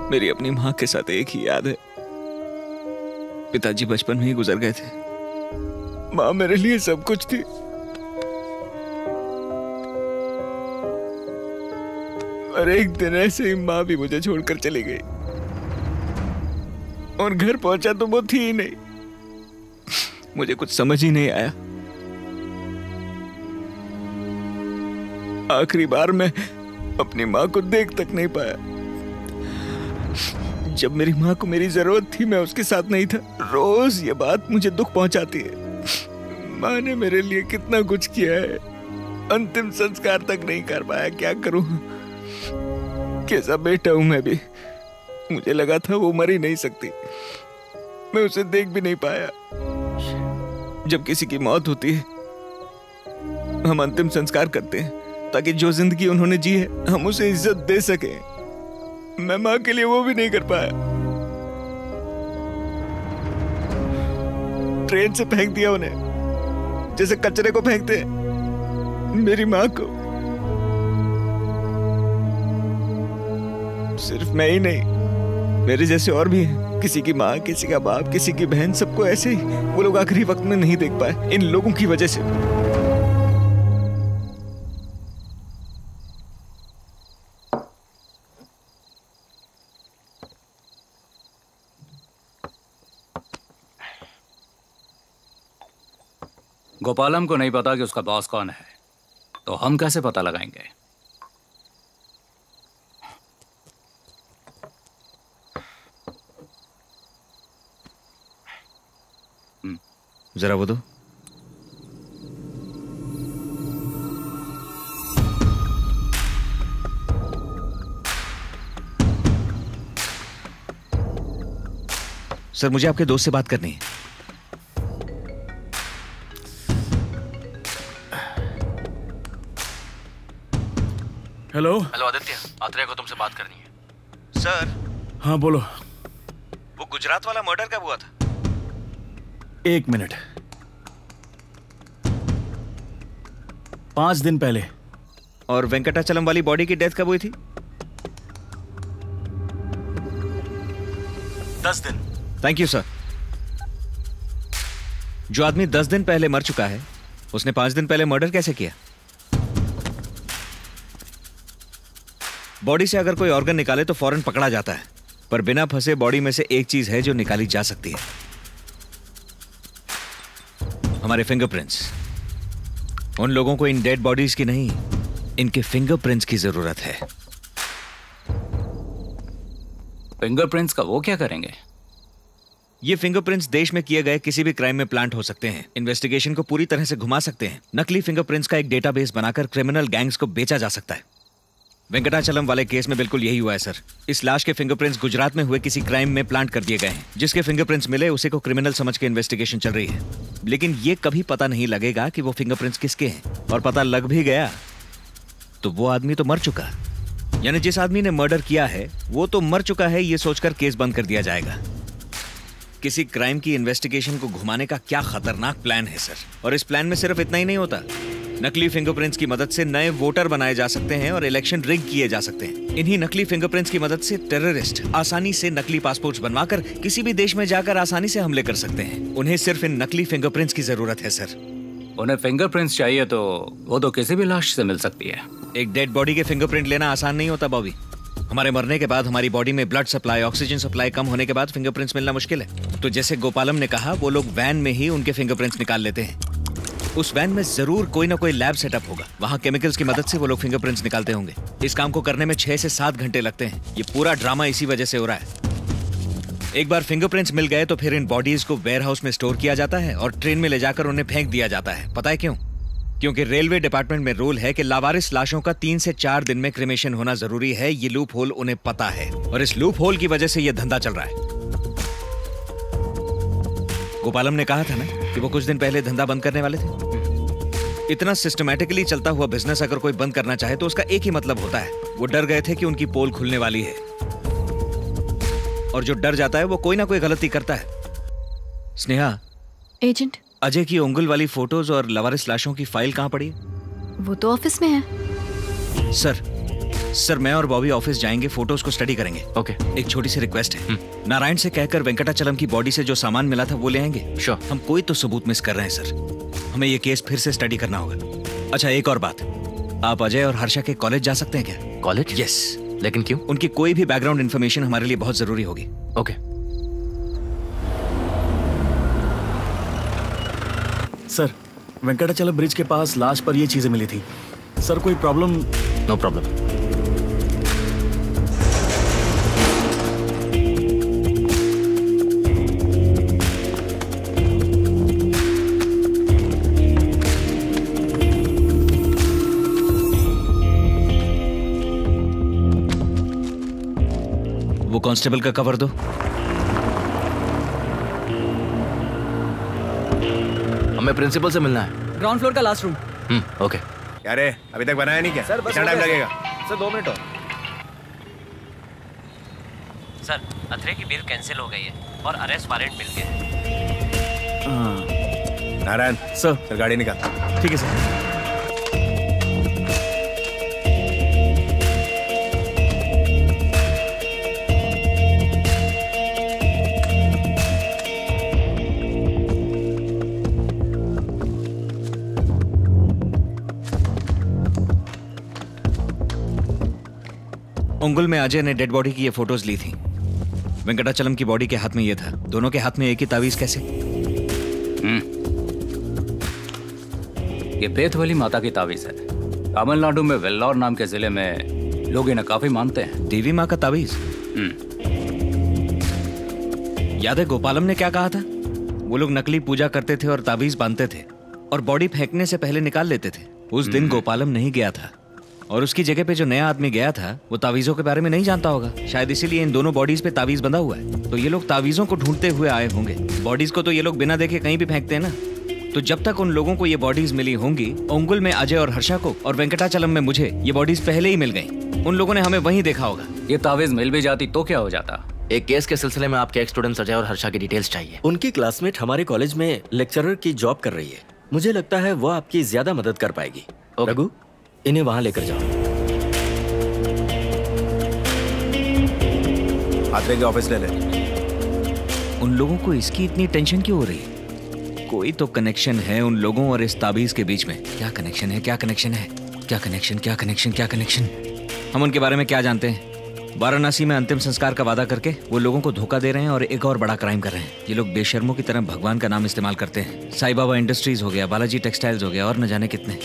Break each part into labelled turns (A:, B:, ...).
A: मेरी अपनी माँ के साथ एक ही याद है। पिताजी बचपन में ही गुजर गए थे। माँ मेरे लिए सब कुछ थी। और एक दिन ऐसे ही माँ भी मुझे छोड़कर चली गई और घर पहुंचा तो वो थी ही नहीं। मुझे कुछ समझ ही नहीं आया। आखिरी बार मैं अपनी माँ को देख तक नहीं पाया। जब मेरी माँ को मेरी जरूरत थी मैं उसके साथ नहीं था। रोज ये बात मुझे दुख पहुंचाती है। माँ ने मेरे लिए कितना कुछ किया है, अंतिम संस्कार तक नहीं कर पाया। क्या करूं? कैसा बेटा हूं मैं भी। मुझे लगा था वो मर ही नहीं सकती। मैं उसे देख भी नहीं पाया। जब किसी की मौत होती है हम अंतिम संस्कार करते हैं ताकि जो जिंदगी उन्होंने जी है हम उसे इज्जत दे सकें। मैं माँ के लिए वो भी नहीं कर पाया। ट्रेन से फेंक दिया उन्हें जैसे कचरे को फेंकते हैं, मेरी माँ को। सिर्फ मैं ही नहीं, मेरे जैसे और भी हैं। किसी की माँ, किसी का बाप, किसी की बहन, सबको ऐसे ही वो लोग आखिरी वक्त में नहीं देख पाए इन लोगों की वजह से।
B: गोपालम को नहीं पता कि उसका बॉस कौन है, तो हम कैसे पता लगाएंगे?
A: जरा वो दो। सर मुझे आपके दोस्त से बात करनी है।
C: हेलो
D: आदित्य, आत्रेय को तुमसे बात करनी है।
A: सर।
C: हाँ बोलो।
A: वो गुजरात वाला मर्डर कब हुआ था?
C: 1 मिनट। 5 दिन पहले।
A: और वेंकटाचलम वाली बॉडी की डेथ कब हुई थी?
D: 10 दिन।
A: Thank you sir. जो आदमी 10 दिन पहले मर चुका है उसने 5 दिन पहले मर्डर कैसे किया? बॉडी से अगर कोई ऑर्गन निकाले तो फौरन पकड़ा जाता है, पर बिना फंसे बॉडी में से एक चीज है जो निकाली जा सकती है, हमारे फिंगरप्रिंट्स। उन लोगों को इन डेड बॉडीज की नहीं, इनके फिंगरप्रिंट्स की जरूरत है।
B: फिंगरप्रिंट्स का वो क्या करेंगे?
A: ये फिंगरप्रिंट्स देश में किए गए किसी भी क्राइम में प्लांट हो सकते हैं, इन्वेस्टिगेशन को पूरी तरह से घुमा सकते हैं। नकली फिंगरप्रिंट्स का एक डेटाबेस बनाकर क्रिमिनल गैंग्स को बेचा जा सकता है। वेंकटाचलम वाले केस में बिल्कुल यही हुआ है सर। इस लाश के फिंगरप्रिंट्स गुजरात में हुए किसी क्राइम में प्लांट कर दिए गए हैं। जिसके फिंगरप्रिंट्स मिले उसी को क्रिमिनल समझ के इन्वेस्टिगेशन चल रही है, लेकिन ये कभी पता नहीं लगेगा कि वो फिंगरप्रिंट्स किसके हैं। और पता लग भी गया तो वो आदमी तो मर चुका, यानी जिस आदमी ने मर्डर किया है वो तो मर चुका है, ये सोचकर केस बंद कर दिया जाएगा। किसी क्राइम की इन्वेस्टिगेशन को घुमाने का क्या खतरनाक प्लान है सर। और इस प्लान में सिर्फ इतना ही नहीं होता, नकली फिंगरप्रिंट्स की मदद से नए वोटर बनाए जा सकते हैं और इलेक्शन रिग किए जा सकते हैं। इन्हीं नकली फिंगरप्रिंट्स की मदद से टेररिस्ट आसानी से नकली पासपोर्ट्स बनवाकर किसी भी देश में जाकर आसानी से हमले कर सकते हैं। उन्हें सिर्फ इन नकली फिंगरप्रिंट्स की जरूरत है सर।
B: उन्हें फिंगरप्रिंट्स चाहिए तो वो तो किसी भी लाश से मिल सकती है।
A: एक डेड बॉडी के फिंगरप्रिंट लेना आसान नहीं होता बॉबी। हमारे मरने के बाद हमारी बॉडी में ब्लड सप्लाई, ऑक्सीजन सप्लाई कम होने के बाद फिंगरप्रिंट्स मिलना मुश्किल है। तो जैसे गोपालम ने कहा, वो लोग वैन में ही उनके फिंगरप्रिंट्स निकाल लेते हैं। उस वैन में जरूर कोई ना कोई लैब सेटअप होगा, वहां केमिकल्स की मदद से वो लोग फिंगरप्रिंट्स निकालते होंगे। इस काम को करने में 6 से 7 घंटे लगते हैं। ये पूरा ड्रामा इसी वजह से हो रहा है। एक बार फिंगरप्रिंट्स मिल गए तो फिर इन बॉडीज को वेयरहाउस में स्टोर किया जाता है और ट्रेन में ले जाकर उन्हें फेंक दिया जाता है। पता है क्यों? क्योंकि रेलवे डिपार्टमेंट में रूल है कि लावारिस लाशों का 3 से 4 दिन में क्रिमेशन होना जरूरी है। ये लूप होल उन्हें पता है और इस लूप होल की वजह से ये धंधा चल रहा है। गोपालम ने कहा था ना कि वो कुछ दिन पहले धंधा बंद करने वाले थे। इतना सिस्टमैटिकली चलता हुआ बिजनेस अगर कोई बंद करना चाहे तो उसका एक ही मतलब होता है, वो डर गए थे कि उनकी पोल खुलने वाली है। और जो डर जाता है वो कोई ना कोई गलती करता है। स्नेहा,
E: एजेंट,
A: अजय की उंगल वाली फोटोज और लवारिस लाशों की फाइल कहां पड़ी है?
E: वो तो ऑफिस में है।
A: सर, सर मैं और बॉबी ऑफिस जाएंगे, फोटोज को स्टडी करेंगे।
D: ओके।
A: एक छोटी सी रिक्वेस्ट है, नारायण से कहकर वेंकटाचलम की बॉडी से जो सामान मिला था वो ले आएंगे।
D: श्योर।
A: हम कोई तो सबूत मिस कर रहे हैं सर, हमें ये केस फिर से स्टडी करना होगा। अच्छा एक और बात, आप अजय और हर्षा के कॉलेज जा सकते हैं क्या?
D: कॉलेज?
A: यस।
D: लेकिन क्यों?
A: उनकी कोई भी बैकग्राउंड इन्फॉर्मेशन हमारे लिए बहुत जरूरी होगी।
D: ओके।
C: सर, वेंकटाचलम ब्रिज के पास लाश पर ये चीजें मिली थी। सर कोई प्रॉब्लम?
D: No problem.
A: वो कांस्टेबल का कवर दो।
D: हमें प्रिंसिपल से मिलना है।
E: ग्राउंड फ्लोर का लास्ट रूम।
D: ओके।
F: अरे अभी तक बनाया नहीं क्या?
E: सर बस
F: कितना टाइम लगेगा?
E: सर 2 मिनट और।
G: सर अथरे की बेल कैंसिल हो गई है और अरेस्ट वारंट मिल गया।
F: नारायण
C: सर
F: गाड़ी निकाल।
C: ठीक है सर।
A: उंगुल में अजय ने डेड बॉडी की ये फोटोज ली थी। वेंकटाचलम की बॉडी के हाथ में ये था। दोनों के हाथ में एक ही तावीज कैसे?
B: ये पेथवली माता की तावीज है। तमिलनाडु में वेल्लोर नाम के जिले में लोग इन्हें काफी मानते हैं।
A: देवी माँ का तावीज? याद है गोपालम ने क्या कहा था? वो लोग नकली पूजा करते थे और तावीज बांधते थे और बॉडी फेंकने से पहले निकाल लेते थे। उस दिन गोपालम नहीं गया था और उसकी जगह पे जो नया आदमी गया था वो तावीजों के बारे में नहीं जानता होगा। शायद इसीलिए इन दोनों बॉडीज पे तावीज बंधा हुआ है। तो ये लोग तावीजों को ढूंढते हुए आए होंगे। बॉडीज को तो ये लोग बिना देखे कहीं भी फेंकते हैं ना। तो जब तक उन लोगों को ये बॉडीज मिली होंगी, उंगुल में अजय और हर्षा को और वेंकटाचलम में मुझे ये बॉडीज पहले ही मिल गई। उन लोगों ने हमें वहीं देखा होगा।
B: ये तावीज मिल भी जाती तो क्या हो जाता?
D: एक केस के सिलसिले में आपके एक्स स्टूडेंट्स अजय और हर्षा की डिटेल्स चाहिए।
H: उनकी क्लासमेट हमारे कॉलेज में लेक्चरर की जॉब कर रही है। मुझे लगता है वो आपकी ज्यादा मदद कर पाएगी। रघु, इन्हें वहां लेकर जाओ।
F: आत्रे के ऑफिस ले ले।
A: उन लोगों को इसकी इतनी टेंशन क्यों हो रही है? कोई तो कनेक्शन है उन लोगों और इस ताबीज के बीच में। क्या कनेक्शन है? क्या कनेक्शन है? क्या कनेक्शन? क्या कनेक्शन? क्या कनेक्शन? हम उनके बारे में क्या जानते हैं? वाराणसी में अंतिम संस्कार का वादा करके वो लोगों को धोखा दे रहे हैं और एक और बड़ा क्राइम कर रहे हैं। ये लोग बेशर्मों की तरह भगवान का नाम इस्तेमाल करते हैं। साईं बाबा इंडस्ट्रीज हो गया, बालाजी टेक्सटाइल्स हो गया और न जाने कितने।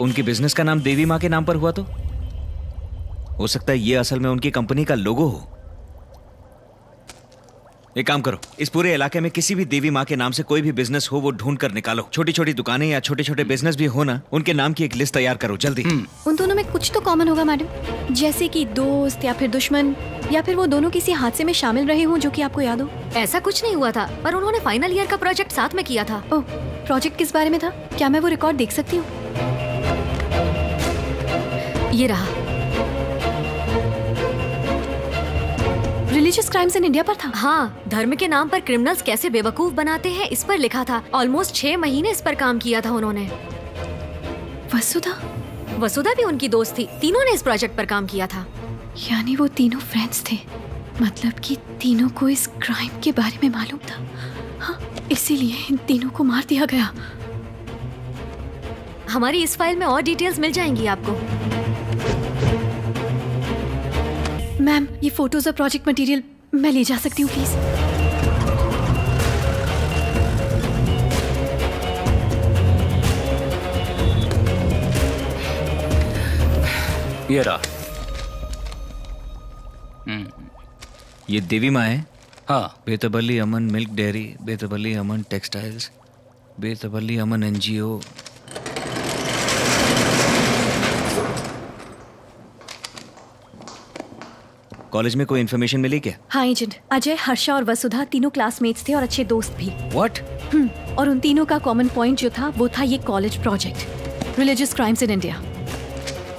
A: उनकी बिजनेस का नाम देवी माँ के नाम पर हुआ तो हो सकता है ये असल में उनकी कंपनी का लोगो हो। एक काम करो, इस पूरे इलाके में किसी भी देवी माँ के नाम से कोई भी बिजनेस हो वो ढूंढ कर निकालो। छोटी छोटी दुकानें या छोटे छोटे बिजनेस भी हो ना, उनके नाम की एक लिस्ट तैयार करो जल्दी।
I: उन दोनों में कुछ तो कॉमन होगा मैडम, जैसे कि दोस्त या फिर दुश्मन, या फिर वो दोनों किसी हादसे में शामिल रहे हों जो कि आपको याद हो।
J: ऐसा कुछ नहीं हुआ था, पर उन्होंने फाइनल ईयर का प्रोजेक्ट साथ में किया था।
I: ओह, प्रोजेक्ट किस बारे में था? क्या मैं वो रिकॉर्ड देख सकती हूँ?
J: ये रहा।
I: रिलीजियस क्राइम्स इन इंडिया पर था।
J: हाँ, धर्म के नाम पर क्रिमिनल्स कैसे बेवकूफ बनाते हैं इस पर लिखा था। ऑलमोस्ट 6 महीने इस पर काम किया था उन्होंने। वसुधा भी उनकी दोस्त थी। तीनों ने इस प्रोजेक्ट पर काम किया था।
I: यानी वो तीनों फ्रेंड्स थे, मतलब कि तीनों को इस क्राइम के बारे में मालूम था। हाँ, इसीलिए इन तीनों को मार दिया गया।
J: हमारी इस फाइल में और डिटेल्स मिल जाएंगी आपको।
I: मैम, ये फोटोज और प्रोजेक्ट मटेरियल मैं ले जा सकती हूँ प्लीज?
B: ये रहा।
A: ये देवी माँ है?
B: हाँ।
A: बेतबली अमन मिल्क डेयरी, बेतबली अमन टेक्सटाइल्स, बेतबली अमन एनजीओ। कॉलेज में कोई इन्फॉर्मेशन मिली क्या?
I: हाँ एजेंट, अजय, हर्षा और वसुधा तीनों क्लासमेट्स थे और अच्छे दोस्त भी।
A: व्हाट?
I: और उन तीनों का कॉमन पॉइंट जो था वो था ये college project, religious crimes in India.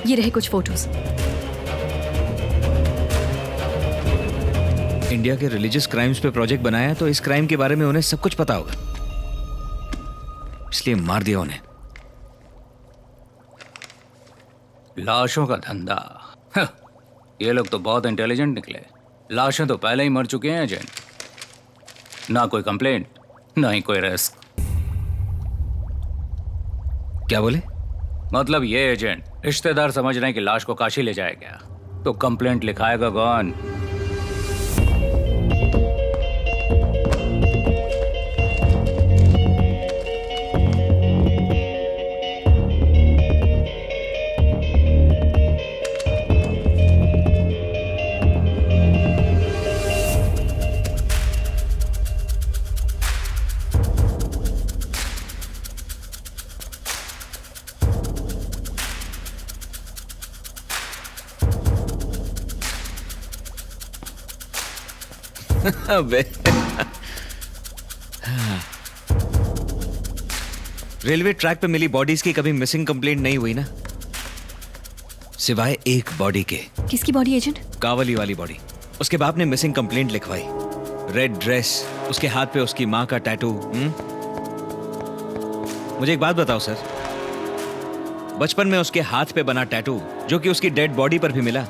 I: ये रहे कुछ फोटोज।
A: इंडिया के रिलीजियस क्राइम्स पे प्रोजेक्ट बनाया तो इस क्राइम के बारे में उन्हें सब कुछ पता होगा, इसलिए मार दिया उन्हें।
B: लाशों का धंधा। हाँ, ये लोग तो बहुत इंटेलिजेंट निकले। लाशें तो पहले ही मर चुके हैं एजेंट। ना कोई कंप्लेंट, ना ही कोई रिस्क।
A: क्या बोले?
B: मतलब ये एजेंट, रिश्तेदार समझ रहे हैं कि लाश को काशी ले जाएगा, तो कंप्लेंट लिखाएगा कौन?
A: अबे रेलवे ट्रैक पे मिली बॉडीज की कभी मिसिंग कंप्लेंट नहीं हुई ना, सिवाय एक बॉडी के।
I: किसकी बॉडी एजेंट?
A: कावली वाली बॉडी। उसके बाप ने मिसिंग कंप्लेंट लिखवाई। रेड ड्रेस, उसके हाथ पे उसकी मां का टैटू। मुझे एक बात बताओ सर, बचपन में उसके हाथ पे बना टैटू जो कि उसकी डेड बॉडी पर भी मिला,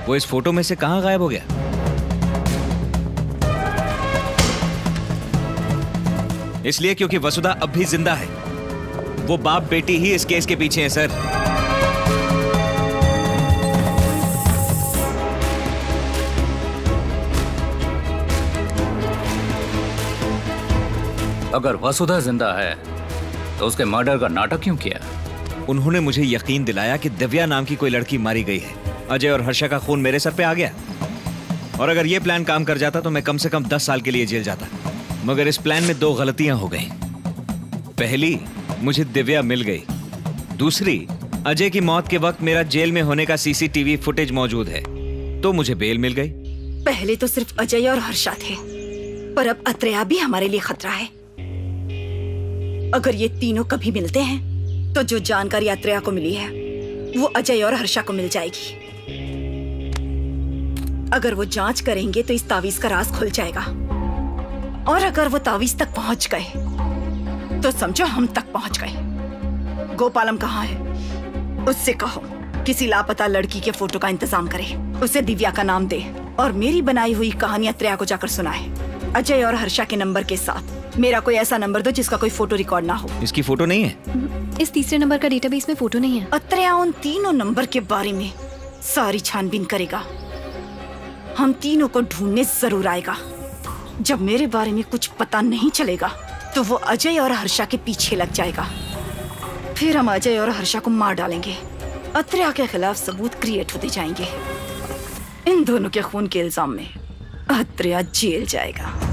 A: वो इस फोटो में से कहां गायब हो गया? इसलिए क्योंकि वसुधा अब भी जिंदा है। वो बाप बेटी ही इस केस के पीछे है सर।
B: अगर वसुधा जिंदा है तो उसके मर्डर का नाटक क्यों किया?
A: उन्होंने मुझे यकीन दिलाया कि दिव्या नाम की कोई लड़की मारी गई है। अजय और हर्षा का खून मेरे सर पे आ गया, और अगर ये प्लान काम कर जाता तो मैं कम से कम 10 साल के लिए जेल जाता। मगर इस प्लान में 2 गलतियां हो गई। पहली, मुझे दिव्या मिल गई। दूसरी, अजय की मौत के वक्त मेरा जेल में होने का सीसीटीवी फुटेज मौजूद है, तो मुझे बेल मिल गई।
E: पहले तो सिर्फ अजय और हर्षा थे, पर अब अत्रेया भी हमारे लिए खतरा है। अगर ये तीनों कभी मिलते हैं तो जो जानकारी अत्रेया को मिली है वो अजय और हर्षा को मिल जाएगी। अगर वो जांच करेंगे तो इस तावीज का राज खुल जाएगा, और अगर वो तावीज तक पहुंच गए तो समझो हम तक पहुंच गए। गोपालम कहाँ है? उससे कहो किसी लापता लड़की के फोटो का इंतजाम करे, उसे दिव्या का नाम दे और मेरी बनाई हुई कहानी अत्रेया को जाकर सुनाए। अजय और हर्षा के नंबर के साथ मेरा कोई ऐसा नंबर दो जिसका कोई फोटो रिकॉर्ड ना हो।
A: इसकी फोटो नहीं है?
I: इस तीसरे नंबर का डेटाबेस में फोटो नहीं है।
E: अत्रेया उन तीनों नंबर के बारे में सारी छानबीन करेगा। हम तीनों को ढूंढने जरूर आएगा। जब मेरे बारे में कुछ पता नहीं चलेगा तो वो अजय और हर्षा के पीछे लग जाएगा। फिर हम अजय और हर्षा को मार डालेंगे। अत्रेया के खिलाफ सबूत क्रिएट होते जाएंगे। इन दोनों के खून के इल्जाम में अत्रेया जेल जाएगा।